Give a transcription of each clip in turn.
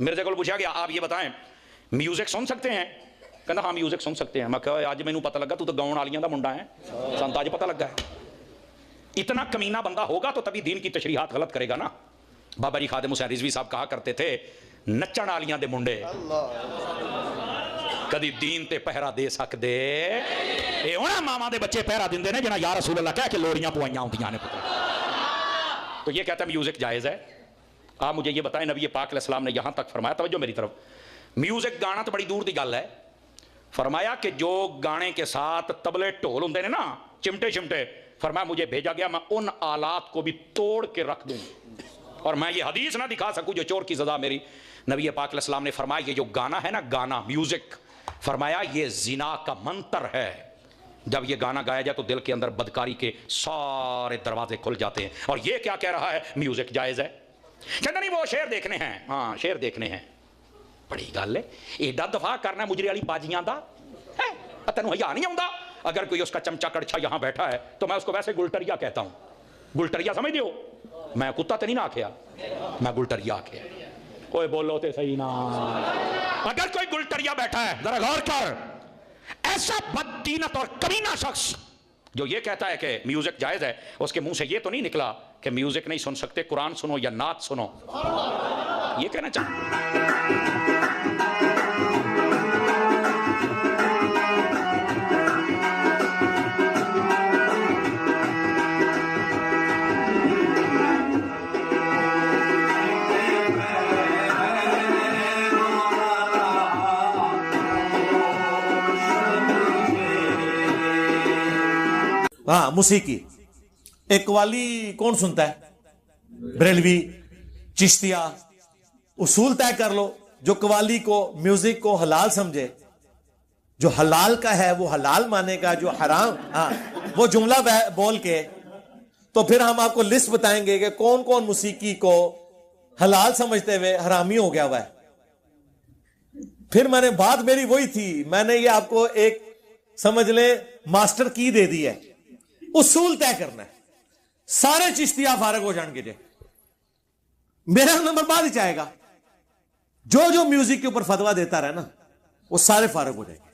میرے کو پوچھا گیا آپ یہ بتائیں میوزک سن سکتے ہیں؟ کہنا ہاں میوزک سن سکتے ہیں. میں کہا اج مینوں پتہ لگا تو گاؤن والیاں دا منڈا ہے, سانتا اج پتہ لگا ہے. اتنا کمینہ بندہ ہوگا تو تبھی دین کی تشریحات غلط کرے گا نا. بابا جی خادم حسین رضوی صاحب کہا کرتے تھے نچن والیاں دے منڈے کدی دین تے پہرا دے سکدے اے انہاں ماواں دے بچے پہرا دیندے نے جنہاں یا رسول اللہ کہہ کے لوڑیاں پوائیاں ہوندیاں نے. تو یہ کہتا ہے میوزک جائز ہے. آپ مجھے یہ بتائیں نبی پاک علیہ السلام نے یہاں تک فرمایا, توجہ میری طرف, میوزک گانا تو بڑی دور دی گل ہے, فرمایا کہ جو گانے کے ساتھ طبلے ڈھول ہوندے نے نا, چمٹے شمٹے, فرمایا مجھے بھیجا گیا میں ان آلات کو بھی توڑ کے رکھ دوں اور میں یہ حدیث نہ دکھا سکوں جو چور کی سزا میری. نبی پاک علیہ السلام نے فرمایا یہ جو گانا ہے نا, گانا میوزک, فرمایا یہ زنا کا منتر ہے. جب یہ گانا گایا جائے تو دل کے اندر بدکاری کے سارے دروازے کھل جاتے ہیں. اور یہ کیا کہہ رہا ہے میوزک جائز ہے؟ کہنا نہیں وہ شعر دیکھنے ہیں. ہاں شعر دیکھنے ہیں, بڑی گل ہے. ایڈا دفاع کرنا مجرے والی باجیاں دا ہے, تینوں حیا نہیں آؤں. اگر کوئی اس کا چمچا کڑچھا یہاں بیٹھا ہے تو میں اس کو ویسے گلٹریا کہتا ہوں. گلٹریا سمجھ دیو, میں کتا تے نہیں نہ آکھیا, میں گلٹریا آکھیا. کوئی بولو تے صحیح نا. اگر کوئی گلٹریا بیٹھا ہے ذرا غور کر, ایسا بددینت اور کمینہ شخص جو یہ کہتا ہے کہ میوزک جائز ہے, اس کے منہ سے یہ تو نہیں نکلا کہ میوزک نہیں سن سکتے, قرآن سنو یا نعت سنو, یہ کہنا چاہتا. ہاں موسیقی ایک قوالی کون سنتا ہے؟ بریلوی, چشتیہ. اصول طے کر لو, جو قوالی کو میوزک کو حلال سمجھے, جو حلال کا ہے وہ حلال مانے گا, جو حرام ہاں وہ جملہ بول کے. تو پھر ہم آپ کو لسٹ بتائیں گے کہ کون کون موسیقی کو حلال سمجھتے ہوئے حرامی ہو گیا ہوا ہے. پھر میں نے بات میری وہی تھی, میں نے یہ آپ کو ایک سمجھ لیں ماسٹر کی دے دی ہے. اصول طے کرنا ہے, سارے چشتیہ فارغ ہو جان گے جے, میرا نمبر بعد ہی چاہے گا. جو میوزک کے اوپر فتوا دیتا رہے نا وہ سارے فارغ ہو جائیں گے.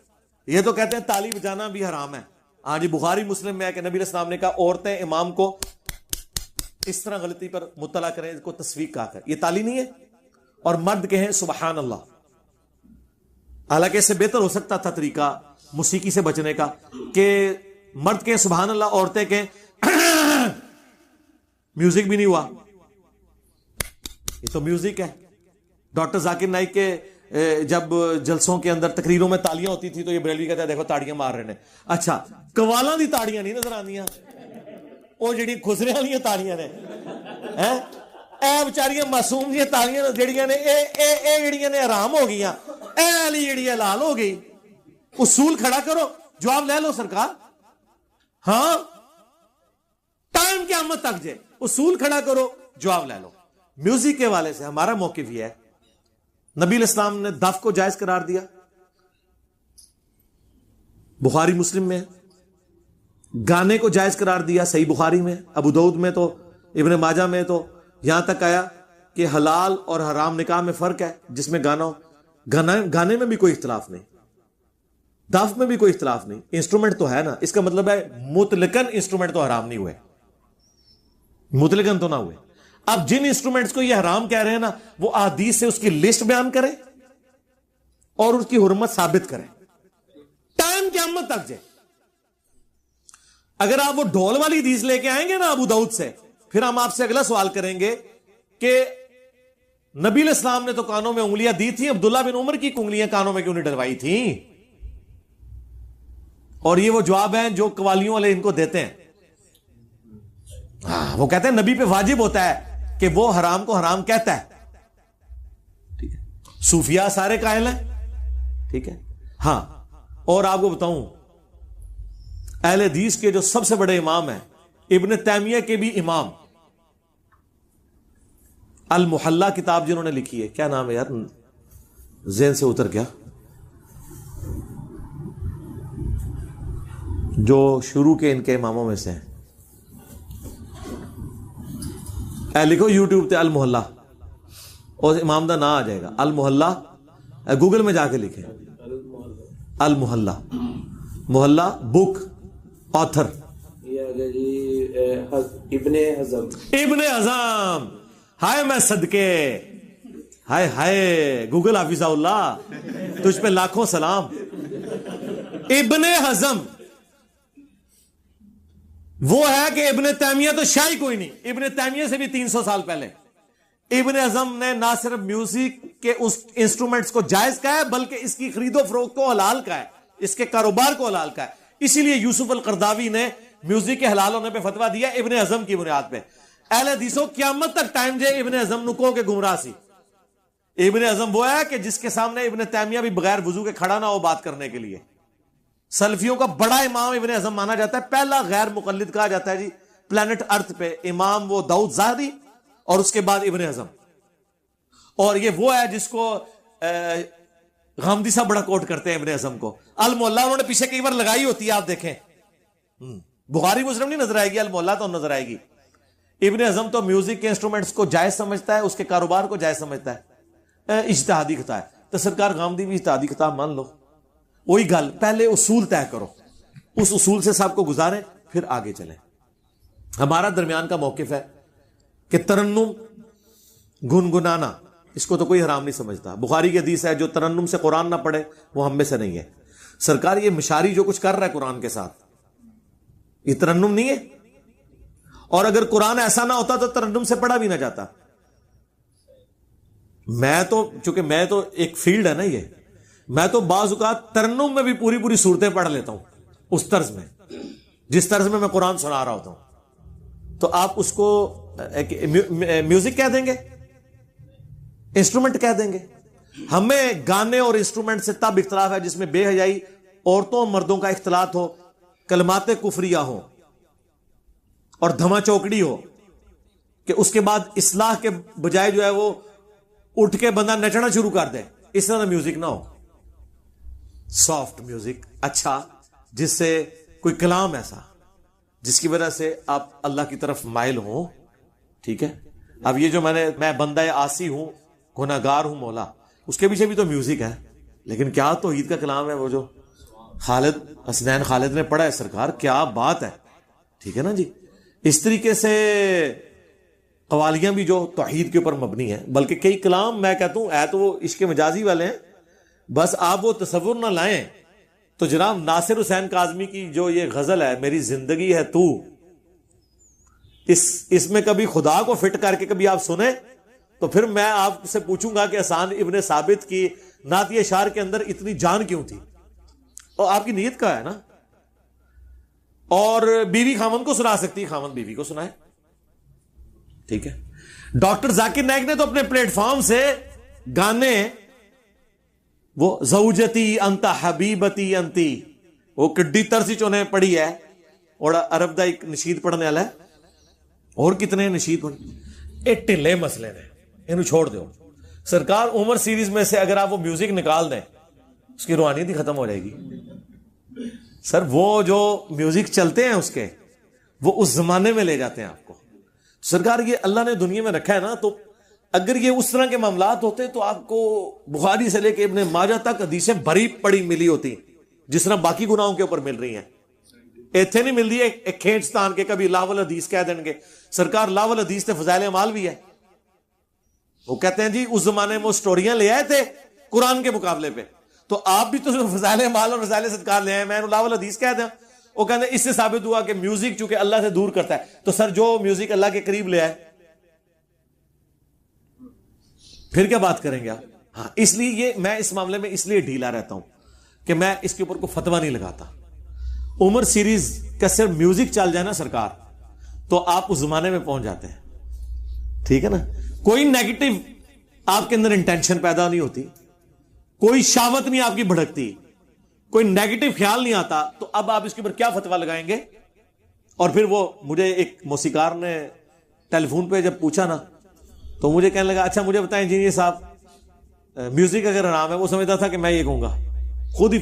یہ تو کہتے ہیں تالی بجانا بھی حرام ہے. ہاں جی, بخاری مسلم میں ہے کہ نبی علیہ السلام نے کہا عورتیں امام کو اس طرح غلطی پر مطلع کریں, اس کو تصویق کہا کر, یہ تالی نہیں ہے. اور مرد کہیں سبحان اللہ. حالانکہ اس سے بہتر ہو سکتا تھا طریقہ موسیقی سے بچنے کا کہ مرد کہیں سبحان اللہ, عورتیں کہیں میوزک بھی نہیں ہوا, یہ تو میوزک ہے. ڈاکٹر ذاکر نائک کے جب جلسوں کے اندر تقریروں میں تالیاں ہوتی تھی تو یہ بریلوی کہتا ہے دیکھو تاڑیاں مار رہے ہیں. اچھا قوالاں دی تاڑیاں نہیں نظر آندیاں, وہ جڑی خسرے والیاں تاڑیاں نے, اے بیچاریاں معصوم جی تاڑیاں جڑیاں نے اے جڑیاں نے حرام ہو گئیاں, اے والی جڑی حلال ہو گئی. اصول کھڑا کرو, جواب لے لو سرکار. ہاں ٹائم قیامت تک جے, اصول کھڑا کرو, جواب لے لو. میوزک کے والے سے ہمارا موقف یہ ہے, نبی علیہ السلام نے دف کو جائز قرار دیا, بخاری مسلم میں. گانے کو جائز قرار دیا, صحیح بخاری میں, ابو داؤد میں, تو ابن ماجہ میں, تو یہاں تک آیا کہ حلال اور حرام نکاح میں فرق ہے جس میں گانا ہو. گانے میں بھی کوئی اختلاف نہیں, دف میں بھی کوئی اختلاف نہیں. انسٹرومنٹ تو ہے نا, اس کا مطلب ہے مطلقاً انسٹرومنٹ تو حرام نہیں ہوئے, مطلقاً تو نہ ہوئے. اب جن انسٹرومنٹس کو یہ حرام کہہ رہے ہیں نا, وہ احادیث سے اس کی لسٹ بیان کریں اور اس کی حرمت ثابت کریں, ٹائم قیامت تک جائے. اگر آپ وہ ڈھول والی حدیث لے کے آئیں گے نا ابو داؤد سے, پھر ہم آپ سے اگلا سوال کریں گے کہ نبی علیہ السلام نے تو کانوں میں انگلیاں دی تھیں, عبداللہ بن عمر کی انگلیاں کانوں میں کیوں نہیں ڈلوائی تھیں؟ اور یہ وہ جواب ہیں جو قوالیوں والے ان کو دیتے ہیں. ہاں وہ کہتے ہیں نبی پہ واجب ہوتا ہے کہ وہ حرام کو حرام کہتا ہے. ٹھیک ہے, صوفیاء سارے قائل ہیں. ٹھیک ہے, ہاں. اور آپ کو بتاؤں اہل حدیث کے جو سب سے بڑے امام ہیں, ابن تیمیہ کے بھی امام, المحلہ کتاب جنہوں نے لکھی ہے, کیا نام ہے یار, ذہن سے اتر گیا, جو شروع کے ان کے اماموں میں سے ہیں, لکھو یوٹیوب پہ المحلہ, اور امام دا نا آ جائے گا المحلہ. گوگل میں جا کے لکھیں المحلہ. محلہ بک آتھر ابن حزم. ابن حزم. ہائے میں صدقے، ہائے ہائے گوگل حافظ اللہ تجھ پہ لاکھوں سلام. ابن حزم وہ ہے کہ ابن تیمیہ تو شاہی کوئی نہیں، ابن تیمیہ سے بھی 300 سال پہلے. ابن حزم نے نہ صرف میوزک کے اس انسٹرومنٹس کو جائز کہا ہے بلکہ اس کی خرید و فروخت کو حلال کہا ہے، اس کے کاروبار کو حلال کہا ہے. اسی لیے یوسف القرداوی نے میوزک کے حلال ہونے پہ فتویٰ دیا ابن حزم کی بنیاد پہ. اہل حدیثوں قیامت تک ٹائم جے ابن حزم نو کو کے گمراہ سی. ابن حزم وہ ہے کہ جس کے سامنے ابن تیمیہ بھی بغیر وضو کے کھڑا نہ ہو بات کرنے کے لیے. سلفیوں کا بڑا امام ابن حزم مانا جاتا ہے، پہلا غیر مقلد کہا جاتا ہے جی پلانٹ ارتھ پہ امام وہ داؤد ظاہری اور اس کے بعد ابن حزم. اور یہ وہ ہے جس کو غامدی صاحب بڑا کوٹ کرتے ہیں ابن حزم کو. المحلہ انہوں نے پیچھے کئی بار لگائی ہوتی ہے، آپ دیکھیں بخاری مسلم نہیں نظر آئے گی، المحلہ تو نظر آئے گی. ابن حزم تو میوزک کے انسٹرومنٹس کو جائز سمجھتا ہے، اس کے کاروبار کو جائز سمجھتا ہے، اجتہادی خطا ہے. تو سرکار غامدی بھی اجتہادی خطا مان لو. وہی گل، پہلے اصول طے کرو، اس اصول سے سب کو گزاریں پھر آگے چلیں. ہمارا درمیان کا موقف ہے کہ ترنم گنگنانا اس کو تو کوئی حرام نہیں سمجھتا. بخاری کی حدیث ہے جو ترنم سے قرآن نہ پڑھے وہ ہم میں سے نہیں ہے. سرکار یہ مشاری جو کچھ کر رہا ہے قرآن کے ساتھ یہ ترنم نہیں ہے، اور اگر قرآن ایسا نہ ہوتا تو ترنم سے پڑھا بھی نہ جاتا. میں تو چونکہ میں تو ایک فیلڈ ہے نا یہ، میں تو بعض اوقات ترنم میں بھی پوری پوری صورتیں پڑھ لیتا ہوں اس طرز میں جس طرز میں قرآن سنا رہا ہوتا ہوں. تو آپ اس کو میوزک کہہ دیں گے، انسٹرومنٹ کہہ دیں گے. ہمیں گانے اور انسٹرومنٹ سے تب اختلاف ہے جس میں بے حیائی، عورتوں اور مردوں کا اختلاط ہو، کلمات کفریہ ہو اور دھما چوکڑی ہو کہ اس کے بعد اصلاح کے بجائے جو ہے وہ اٹھ کے بندہ نچنا شروع کر دے. اس طرح میوزک نہ ہو. سافٹ میوزک اچھا، جس سے کوئی کلام ایسا جس کی وجہ سے آپ اللہ کی طرف مائل ہوں. ٹھیک ہے. اب یہ جو میں بندہ آسی ہوں، گناہگار ہوں مولا، اس کے پیچھے بھی تو میوزک ہے. لیکن کیا توحید کا کلام ہے وہ جو خالد حسنین خالد نے پڑھا ہے سرکار، کیا بات ہے. ٹھیک ہے نا جی. اس طریقے سے قوالیاں بھی جو توحید کے اوپر مبنی ہیں، بلکہ کئی کلام میں کہتا ہوں ہے تو وہ عشق مجازی والے ہیں، بس آپ وہ تصور نہ لائیں. تو جناب ناصر حسین کاظمی کی جو یہ غزل ہے میری زندگی ہے تو، اس میں کبھی خدا کو فٹ کر کے کبھی آپ سنیں تو پھر میں آپ سے پوچھوں گا کہ حسان ابن ثابت کی نعتیہ شعر کے اندر اتنی جان کیوں تھی. اور آپ کی نیت کا ہے نا. اور بیوی خامن کو سنا سکتی، خامن بیوی کو سنائے. ٹھیک ہے. ڈاکٹر ذاکر نائک نے تو اپنے پلیٹ فارم سے گانے، وہ زوجتی انت حبیبتی انتی، وہ کڈی ترسی چونے پڑھی ہے، اور عرب دا ایک نشید پڑھنے والا ہے، اور کتنے نشید پڑھ. یہ ٹلے مسئلے نے، انہوں چھوڑ دو. سرکار عمر سیریز میں سے اگر آپ وہ میوزک نکال دیں اس کی روحانیت ہی ختم ہو جائے گی. سر وہ جو میوزک چلتے ہیں اس کے، وہ اس زمانے میں لے جاتے ہیں آپ کو. سرکار یہ اللہ نے دنیا میں رکھا ہے نا، تو اگر یہ اس طرح کے معاملات ہوتے تو آپ کو بخاری سے لے کے ابن ماجہ تک حدیثیں بھری پڑی ملی ہوتی جس طرح باقی گناہوں کے اوپر مل رہی ہیں. ایتھے نہیں مل رہی ہے ایک کھینچتان کے کبھی لاول حدیث کہہ دیں گے. سرکار لاول حدیث تے فضائل اعمال بھی ہے. وہ کہتے ہیں جی اس زمانے میں وہ سٹوریاں لے آئے تھے قرآن کے مقابلے پہ، تو آپ بھی تو فضائل اعمال اور فضائل صدقات لے آئے، میں لاول حدیث کہہ دیں. وہ کہتے ہیں اس سے ثابت ہوا کہ میوزک چونکہ اللہ سے دور کرتا ہے، تو سر جو میوزک اللہ کے قریب لے آئے پھر کیا بات کریں گے آپ. ہاں اس لیے یہ میں اس معاملے میں اس لیے ڈھیلا رہتا ہوں کہ میں اس کے اوپر کوئی فتویٰ نہیں لگاتا. عمر سیریز کا صرف میوزک چل جائے نا سرکار تو آپ اس زمانے میں پہنچ جاتے ہیں. ٹھیک ہے نا. کوئی نیگیٹو آپ کے اندر انٹینشن پیدا نہیں ہوتی، کوئی شہوت نہیں آپ کی بھڑکتی، کوئی نیگیٹو خیال نہیں آتا، تو اب آپ اس کے اوپر کیا فتویٰ لگائیں گے. اور پھر وہ مجھے ایک موسیقار نے ٹیلی فون پہ جب پوچھا نا تو مجھے کہنے لگا اچھا مجھے بتائیں انجینئر صاحب میوزک اگر حرام ہے، وہ سمجھتا تھا کہ میں یہ کہوں گا، خود ہی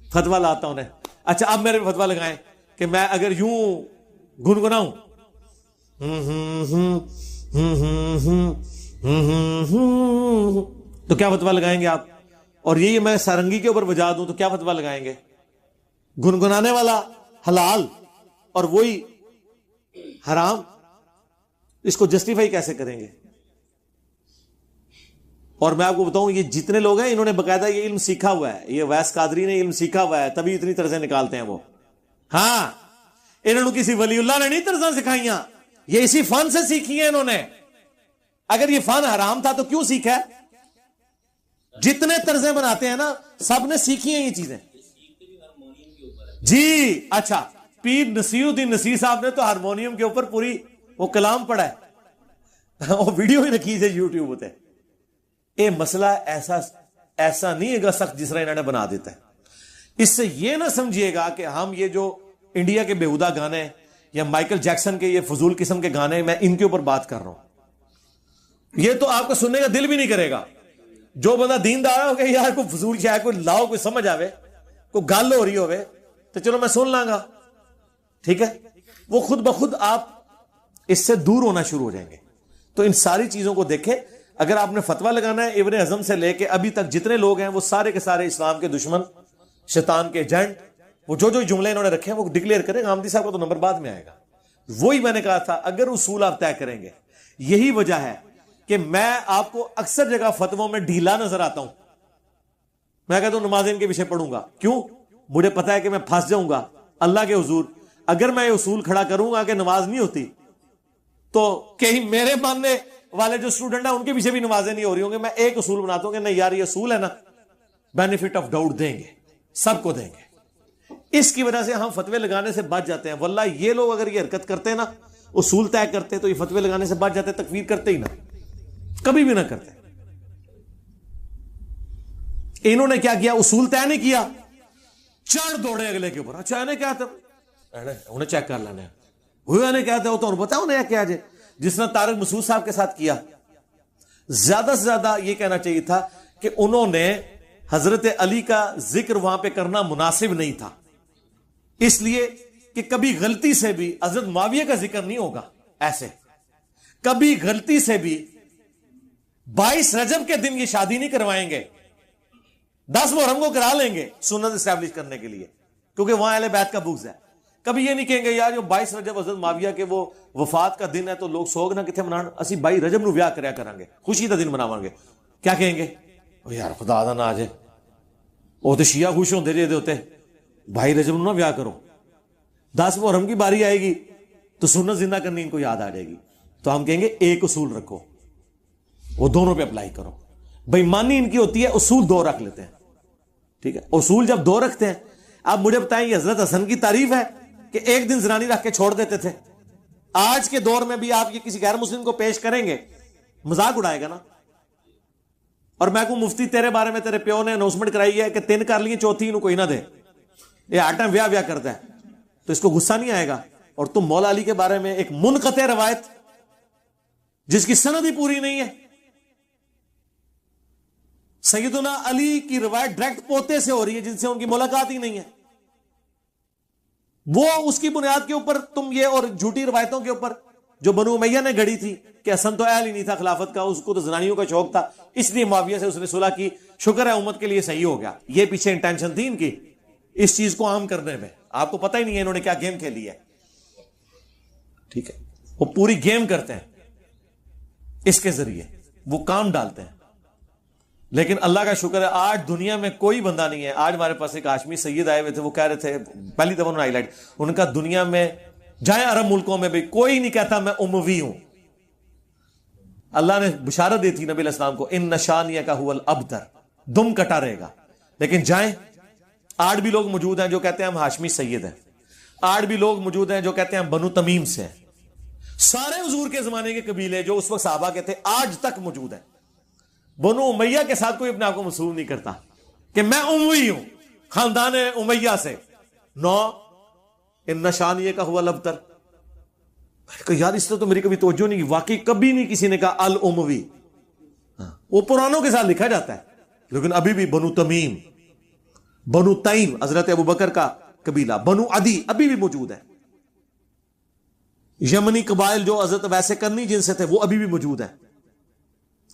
فتویٰ لاتا انہیں. اچھا آپ میرے فتویٰ لگائیں کہ میں اگر یوں گنگناؤں تو کیا فتویٰ لگائیں گے آپ؟ اور یہی میں سارنگی کے اوپر بجا دوں تو کیا فتویٰ لگائیں گے؟ گنگنانے والا حلال اور وہی حرام، اس کو جسٹیفائی کیسے کریں گے؟ اور میں آپ کو بتاؤں یہ جتنے لوگ ہیں انہوں نے باقاعدہ یہ علم سیکھا ہوا ہے، یہ ویس قادری نے علم سیکھا ہوا ہے، تبھی اتنی طرزیں نکالتے ہیں وہ. ہاں انہوں نے کسی ولی اللہ نے نہیں طرزیں سکھائیاں، یہ اسی فن سے سیکھی ہیں انہوں نے. اگر یہ فن حرام تھا تو کیوں سیکھا ہے؟ جتنے طرزیں بناتے ہیں نا سب نے سیکھی ہیں یہ چیزیں. جی اچھا، پیر نصیر الدین نصیر صاحب نے تو ہارمونیم کے اوپر پوری وہ کلام پڑھا ہے، وہ ویڈیو ہی رکھی ہے یوٹیوب پہ. یہ مسئلہ ایسا نہیں ہے گا سخت جس طرح انہوں نے بنا دیتا ہے. اس سے یہ نہ سمجھیے گا کہ ہم یہ جو انڈیا کے بیہودہ گانے یا مائیکل جیکسن کے یہ فضول قسم کے گانے میں ان کے اوپر بات کر رہا ہوں، یہ تو آپ کو سننے کا دل بھی نہیں کرے گا. جو بندہ دیندار ہو گیا یار کوئی فضول شاید کوئی لاؤ کوئی سمجھ آوے کوئی گل ہو رہی ہوئے تو چلو میں سن لاں گا، ٹھیک ہے، وہ خود بخود آپ اس سے دور ہونا شروع ہو جائیں گے. تو ان ساری چیزوں کو دیکھیں. اگر آپ نے فتویٰ لگانا ہے ابن اعظم سے لے کے ابھی تک جتنے لوگ ہیں وہ سارے کے سارے اسلام کے دشمن، شیطان کے ایجنٹ، وہ جو جملے انہوں نے رکھے ہیں وہ ڈکلیئر کریں. غامدی صاحب کو تو نمبر بعد میں آئے گا. وہی میں نے کہا تھا اگر اصول آپ طے کریں گے. یہی وجہ ہے کہ میں آپ کو اکثر جگہ فتووں میں ڈھیلا نظر آتا ہوں. میں کہتا ہوں نماز ان کے پیچھے پڑھوں گا، کیوں؟ مجھے پتا ہے کہ میں پھنس جاؤں گا اللہ کے حضور. اگر میں یہ اصول کھڑا کروں گا کہ نماز نہیں ہوتی تو کہیں میرے ماننے والے جو اسٹوڈنٹ ہیں ان کے پیچھے بھی نمازیں نہیں ہو رہی ہوں گے. میں ایک اصول بناتا ہوں کہ نہیں یار یہ اصول ہے نا، بینیفٹ آف ڈاؤٹ دیں گے، سب کو دیں گے. اس کی وجہ سے ہم فتوے لگانے سے بچ جاتے ہیں. واللہ یہ لوگ اگر یہ حرکت کرتے ہیں نا، اصول طے کرتے تو یہ فتوے لگانے سے بچ جاتے، تکفیر کرتے ہی نہ، کبھی بھی نہ کرتے. انہوں نے کیا کیا؟ اصول طے نہیں کیا، چڑھ دوڑے اگلے کے اوپر. اچھا انہیں کیا تھا، انہیں چیک کر لینا ہوئے، انہیں کیا تھا وہ تو انہیں بتاؤ انہیں کیا جائے. جس طرح طارق مسعود صاحب کے ساتھ کیا، زیادہ سے زیادہ یہ کہنا چاہیے تھا کہ انہوں نے حضرت علی کا ذکر وہاں پہ کرنا مناسب نہیں تھا، اس لیے کہ کبھی غلطی سے بھی حضرت معاویہ کا ذکر نہیں ہوگا. ایسے کبھی غلطی سے بھی 22 رجب کے دن یہ شادی نہیں کروائیں گے، 10 محرم کو کرا لیں گے سنت اسٹیبلش کرنے کے لیے، کیونکہ وہاں اہل بیت کا بغض ہے. کبھی یہ نہیں کہیں گے یار جو 22 رجب حضرت معاویہ کے وہ وفات کا دن ہے تو لوگ سوگ نہ کتنے منان، اسی 22 رجب نو ویاہ کریا کریں گے، خوشی کا دن مناواں گے. کیا کہیں گے؟ یار خدا دا نہ آ جائے، وہ تو شیعہ خوش ہوتے رہتے ہوتے 22 رجب نو نہ ویاہ کرو، 10 محرم کی باری آئے گی تو سنت زندہ کرنی ان کو یاد آ جائے گی. تو ہم کہیں گے ایک اصول رکھو، وہ دونوں پہ اپلائی کرو. بےایمانی ان کی ہوتی ہے، اصول 2 رکھ لیتے ہیں، ٹھیک ہے. اصول جب 2 رکھتے ہیں، آپ مجھے بتائیں یہ حضرت حسن کی تعریف ہے کہ ایک دن زنانی رکھ کے چھوڑ دیتے تھے؟ آج کے دور میں بھی آپ یہ کسی غیر مسلم کو پیش کریں گے مذاق اڑائے گا نا. اور میں کو مفتی تیرے بارے میں تیرے پیو نے اناؤنسمنٹ کرائی ہے کہ 3 کر لیے 4تھی انہوں کوئی نہ دے، یہ ہر ٹائم ویاہ کرتا ہے، تو اس کو غصہ نہیں آئے گا. اور تم مولا علی کے بارے میں ایک منقطع روایت جس کی سند ہی پوری نہیں ہے، سیدنا علی کی روایت ڈائریکٹ پوتے سے ہو رہی ہے جن سے ان کی ملاقات ہی نہیں ہے، وہ اس کی بنیاد کے اوپر تم یہ اور جھوٹی روایتوں کے اوپر جو بنو امیہ نے گھڑی تھی کہ حسن تو اہل ہی نہیں تھا خلافت کا، اس کو تو زنانیوں کا شوق تھا، اس لیے معاویہ سے اس نے صلح کی، شکر ہے امت کے لیے صحیح ہو گیا. یہ پیچھے انٹینشن تھی ان کی اس چیز کو عام کرنے میں. آپ کو پتہ ہی نہیں ہے انہوں نے کیا گیم کھیلی ہے، ٹھیک ہے. وہ پوری گیم کرتے ہیں، اس کے ذریعے وہ کام ڈالتے ہیں. لیکن اللہ کا شکر ہے آج دنیا میں کوئی بندہ نہیں ہے. آج ہمارے پاس ایک ہاشمی سید آئے ہوئے تھے، وہ کہہ رہے تھے پہلی دفعہ انہوں نے ہائی لائٹ، ان کا دنیا میں جائیں عرب ملکوں میں بھی کوئی نہیں کہتا میں اموی ہوں. اللہ نے بشارت دی تھی نبی علیہ السلام کو، ان نشانیہ کا هو الابتر، دم کٹا رہے گا. لیکن جائیں، آج بھی لوگ موجود ہیں جو کہتے ہیں ہم ہاشمی سید ہیں، آج بھی لوگ موجود ہیں جو کہتے ہیں ہم بنو تمیم سے ہیں. سارے حضور کے زمانے کے قبیلے جو اس وقت صحابہ کے تھے آج تک موجود ہیں. بنو امیہ کے ساتھ کوئی اپنے آپ کو مسئول نہیں کرتا کہ میں اموی ہوں، خاندان امیہ سے. نو ان نشانیہ کا هو الابتر. کہ یار اس طرح تو میری کبھی توجہ نہیں کی، واقعی کبھی نہیں کسی نے کہا الاموی. وہ پرانوں کے ساتھ لکھا جاتا ہے، لیکن ابھی بھی بنو تمیم، بنو تیم حضرت ابو بکر کا قبیلہ، بنو عدی ابھی بھی موجود ہے. یمنی قبائل جو حضرت ویسے کرنی جن سے تھے وہ ابھی بھی موجود ہیں.